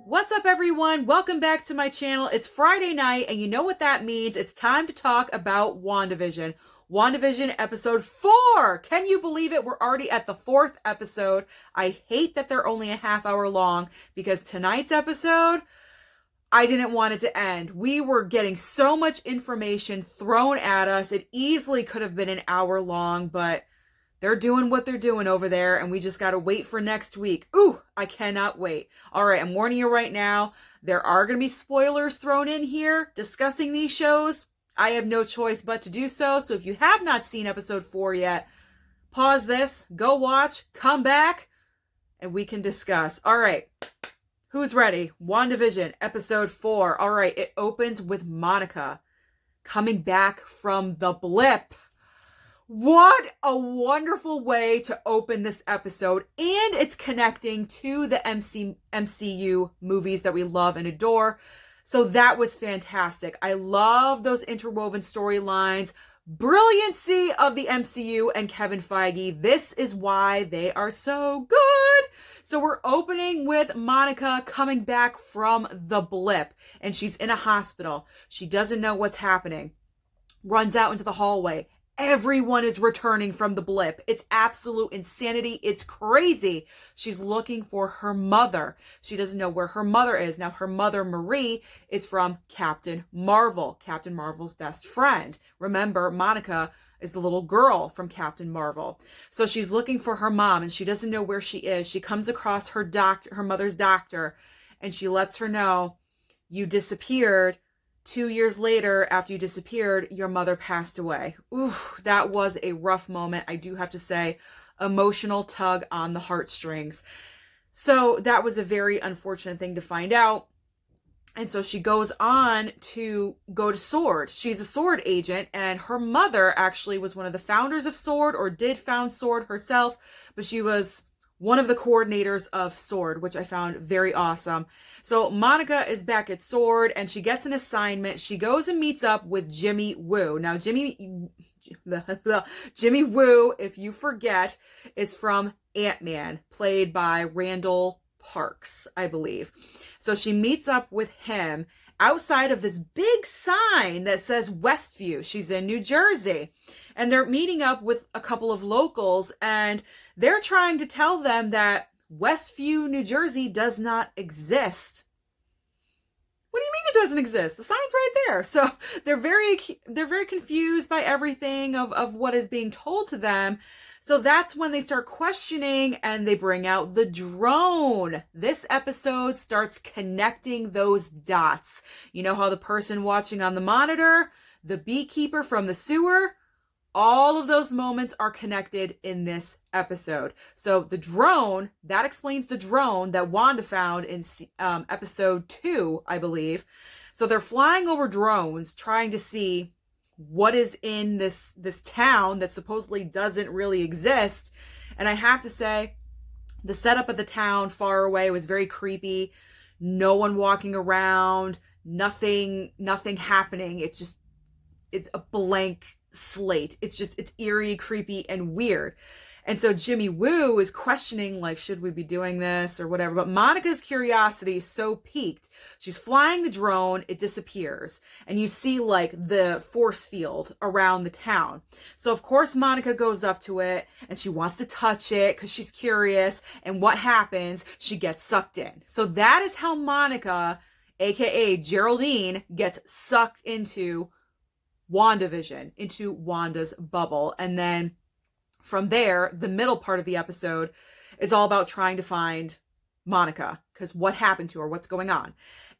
What's up, everyone? Welcome back to my channel. It's Friday night, and you know what that means. It's time to talk about WandaVision. WandaVision episode 4. Can you believe it? We're already at the 4th episode. I hate that they're only a half hour long because tonight's episode, I didn't want it to end. We were getting so much information thrown at us. It easily could have been an hour long, but they're doing what they're doing over there, and we just gotta wait for next week. Ooh, I cannot wait. All right, I'm warning you right now. There are gonna be spoilers thrown in here discussing these shows. I have no choice but to do so. So if you have not seen episode 4 yet, pause this, go watch, come back, and we can discuss. All right, who's ready? WandaVision episode 4. All right, it opens with Monica coming back from the blip. What a wonderful way to open this episode, and it's connecting to the MCU movies that we love and adore. So that was fantastic. I love those interwoven storylines. Brilliancy of the MCU and Kevin Feige. This is why they are so good. So we're opening with Monica coming back from the blip, and she's in a hospital. She doesn't know what's happening. Runs out into the hallway. Everyone is returning from the blip. It's absolute insanity. It's crazy. She's looking for her mother. She doesn't know where her mother is. Now, her mother, Marie, is from Captain Marvel, Captain Marvel's best friend. Remember, Monica is the little girl from Captain Marvel. So she's looking for her mom, and she doesn't know where she is. She comes across her mother's doctor, and she lets her know, you disappeared. 2 years later, after you disappeared, your mother passed away. Ooh, that was a rough moment. I do have to say, emotional tug on the heartstrings. So that was a very unfortunate thing to find out. And so she goes on to go to SWORD. She's a SWORD agent, and her mother actually was one of the founders of SWORD, or did found SWORD herself, but she was one of the coordinators of SWORD, which I found very awesome. So Monica is back at SWORD, and she gets an assignment. She goes and meets up with Jimmy Woo. Now, Jimmy Woo, if you forget, is from Ant-Man, played by Randall Parks, I believe. So she meets up with him outside of this big sign that says Westview. She's in New Jersey, and they're meeting up with a couple of locals, and they're trying to tell them that Westview, New Jersey does not exist. What do you mean it doesn't exist? The sign's right there. So they're very confused by everything of what is being told to them. So that's when they start questioning, and they bring out the drone. This episode starts connecting those dots. You know how the person watching on the monitor, the beekeeper from the sewer, all of those moments are connected in this episode. So the drone, that explains the drone that Wanda found in episode 2, I believe. So they're flying over drones, trying to see what is in this town that supposedly doesn't really exist. And I have to say, the setup of the town far away was very creepy. No one walking around, nothing happening. It's a blank slate. It's eerie, creepy, and weird. And so Jimmy Woo is questioning, like, should we be doing this or whatever? But Monica's curiosity is so piqued. She's flying the drone, it disappears. And you see, like, the force field around the town. So, of course, Monica goes up to it, and she wants to touch it because she's curious. And what happens? She gets sucked in. So that is how Monica, aka Geraldine, gets sucked into WandaVision, into Wanda's bubble. And then from there, the middle part of the episode is all about trying to find Monica, because what happened to her? What's going on?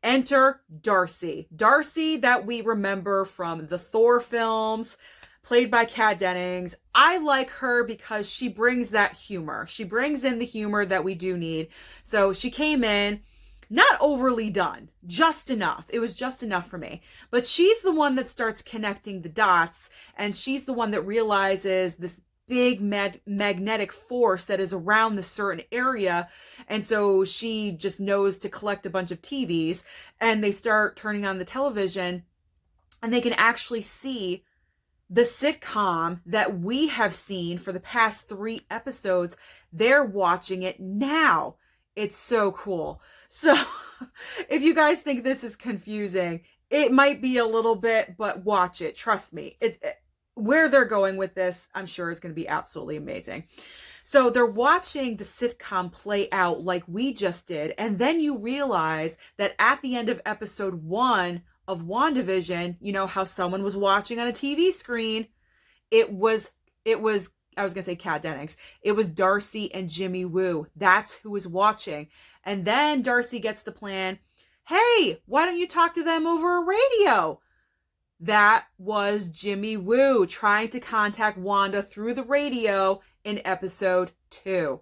Enter Darcy. Darcy, that we remember from the Thor films, played by Kat Dennings. I like her because she brings that humor. She brings in the humor that we do need. So she came in, not overly done, just enough. It was just enough for me. But she's the one that starts connecting the dots, and she's the one that realizes this big magnetic force that is around the certain area. And so she just knows to collect a bunch of TVs, and they start turning on the television, and they can actually see the sitcom that we have seen for the past 3 episodes. They're watching it now. It's so cool. So if you guys think this is confusing, it might be a little bit, but watch it. Trust me. Where they're going with this, I'm sure is going to be absolutely amazing. So they're watching the sitcom play out like we just did. And then you realize that at the end of episode 1 of WandaVision, you know how someone was watching on a TV screen. It was, I was going to say Kat Dennings. It was Darcy and Jimmy Woo. That's who was watching. And then Darcy gets the plan. Hey, why don't you talk to them over a radio? That was Jimmy Woo trying to contact Wanda through the radio in episode 2.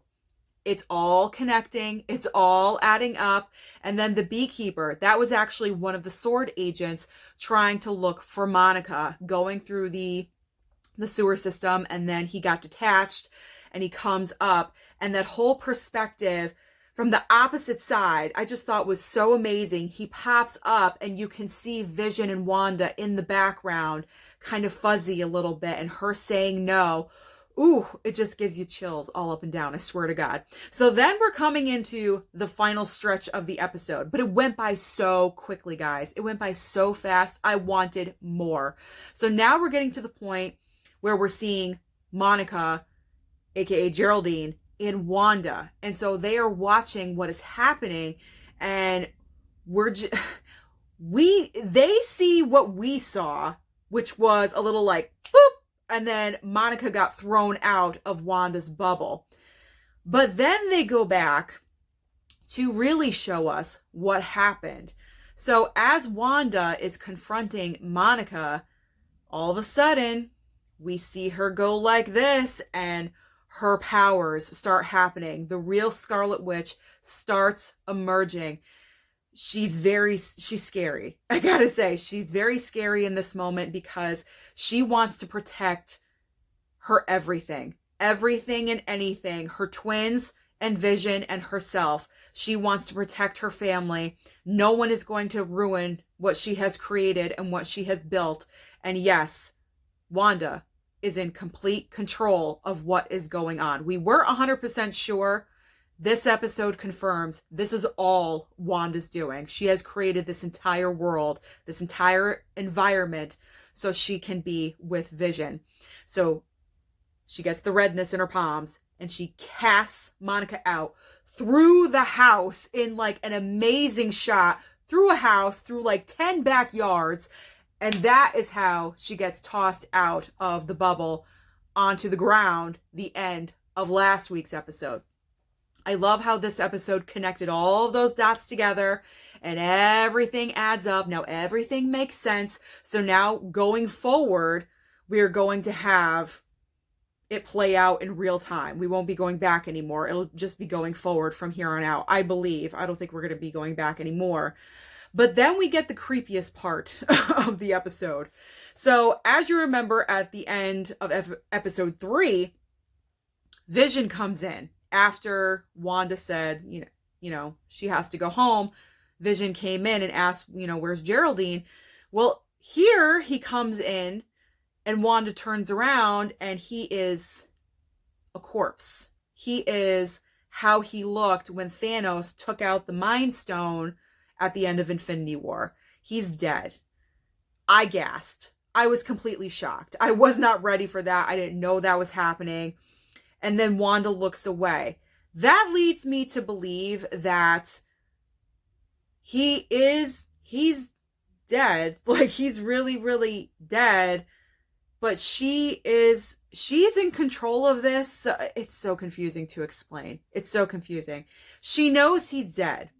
It's all connecting. It's all adding up. And then the beekeeper, that was actually one of the sword agents trying to look for Monica, going through the sewer system, and then he got detached and he comes up, and that whole perspective from the opposite side, I just thought was so amazing. He pops up and you can see Vision and Wanda in the background, kind of fuzzy a little bit, and her saying no. Ooh, it just gives you chills all up and down, I swear to God. So then we're coming into the final stretch of the episode, but it went by so quickly, guys. It went by so fast. I wanted more. So now we're getting to the point where we're seeing Monica, aka Geraldine, in Wanda. And so they are watching what is happening, and they see what we saw, which was a little like boop, and then Monica got thrown out of Wanda's bubble. But then they go back to really show us what happened. So as Wanda is confronting Monica, all of a sudden we see her go like this, and her powers start happening. The real Scarlet Witch starts emerging. She's scary. I gotta say, she's very scary in this moment because she wants to protect her everything and anything, her twins and Vision and herself. She wants to protect her family. No one is going to ruin what she has created and what she has built. And yes, Wanda is in complete control of what is going on. We were 100% sure. This episode confirms this is all Wanda's doing. She has created this entire world, this entire environment, so she can be with Vision. So she gets the redness in her palms, and she casts Monica out through the house in like an amazing shot, through a house, through like 10 backyards. And that is how she gets tossed out of the bubble onto the ground, the end of last week's episode. I love how this episode connected all of those dots together, and everything adds up. Now everything makes sense. So now going forward, we're going to have it play out in real time. We won't be going back anymore. It'll just be going forward from here on out, I believe. I don't think we're going to be going back anymore. But then we get the creepiest part of the episode. So as you remember, at the end of episode 3, Vision comes in after Wanda said, you know, she has to go home. Vision came in and asked, where's Geraldine? Well, here he comes in, and Wanda turns around, and he is a corpse. He is how he looked when Thanos took out the Mind Stone at the end of Infinity War. He's dead. I gasped. I was completely shocked. I was not ready for that. I didn't know that was happening. And then Wanda looks away. That leads me to believe that he's dead. Like, he's really, really dead. But she's in control of this. So it's so confusing to explain. It's so confusing. She knows he's dead.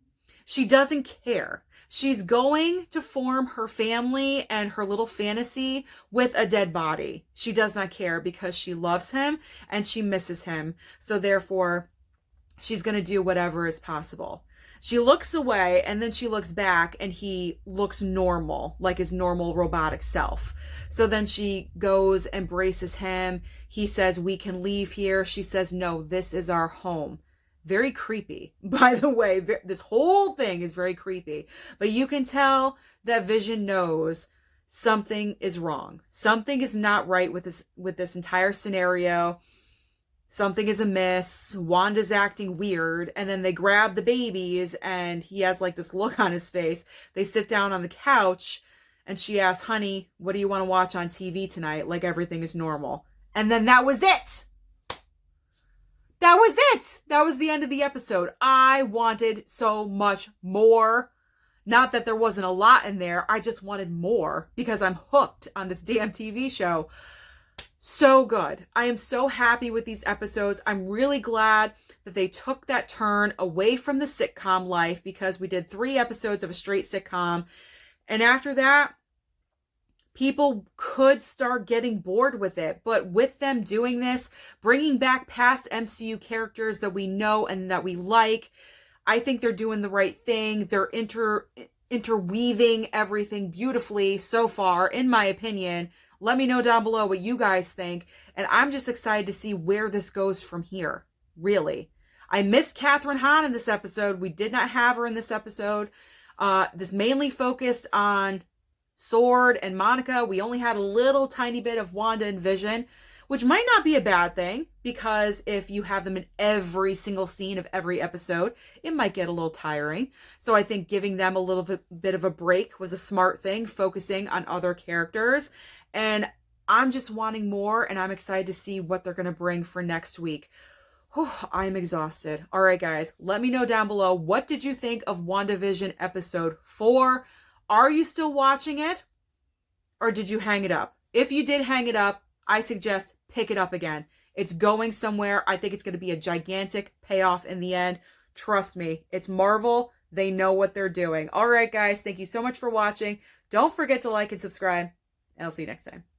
She doesn't care. She's going to form her family and her little fantasy with a dead body. She does not care because she loves him and she misses him. So therefore, she's going to do whatever is possible. She looks away, and then she looks back, and he looks normal, like his normal robotic self. So then she goes, embraces him. He says, we can leave here. She says, no, this is our home. Very creepy, by the way. This whole thing is very creepy. But you can tell that Vision knows something is wrong. Something is not right with this entire scenario. something is amiss. Wanda's acting weird. And then they grab the babies and he has like this look on his face. They sit down on the couch and she asks, honey, what do you want to watch on TV tonight? Like everything is normal. And then that was it. That was it. That was the end of the episode. I wanted so much more. Not that there wasn't a lot in there. I just wanted more because I'm hooked on this damn TV show. So good. I am so happy with these episodes. I'm really glad that they took that turn away from the sitcom life because we did 3 episodes of a straight sitcom. And after that, people could start getting bored with it. But with them doing this, bringing back past MCU characters that we know and that we like, I think they're doing the right thing. They're interweaving everything beautifully so far, in my opinion. Let me know down below what you guys think. And I'm just excited to see where this goes from here. Really. I missed Catherine Hahn in this episode. We did not have her in this episode. This mainly focused on Sword and Monica. We only had a little tiny bit of Wanda and Vision, which might not be a bad thing, because if you have them in every single scene of every episode, it might get a little tiring. So I think giving them a little bit of a break was a smart thing, focusing on other characters. And I'm just wanting more, and I'm excited to see what they're going to bring for next week. Whew, I'm exhausted. All right, guys, let me know down below, what did you think of WandaVision episode 4? Are you still watching it? Or did you hang it up? If you did hang it up, I suggest pick it up again. It's going somewhere. I think it's going to be a gigantic payoff in the end. Trust me, it's Marvel. They know what they're doing. All right, guys, thank you so much for watching. Don't forget to like and subscribe, and I'll see you next time.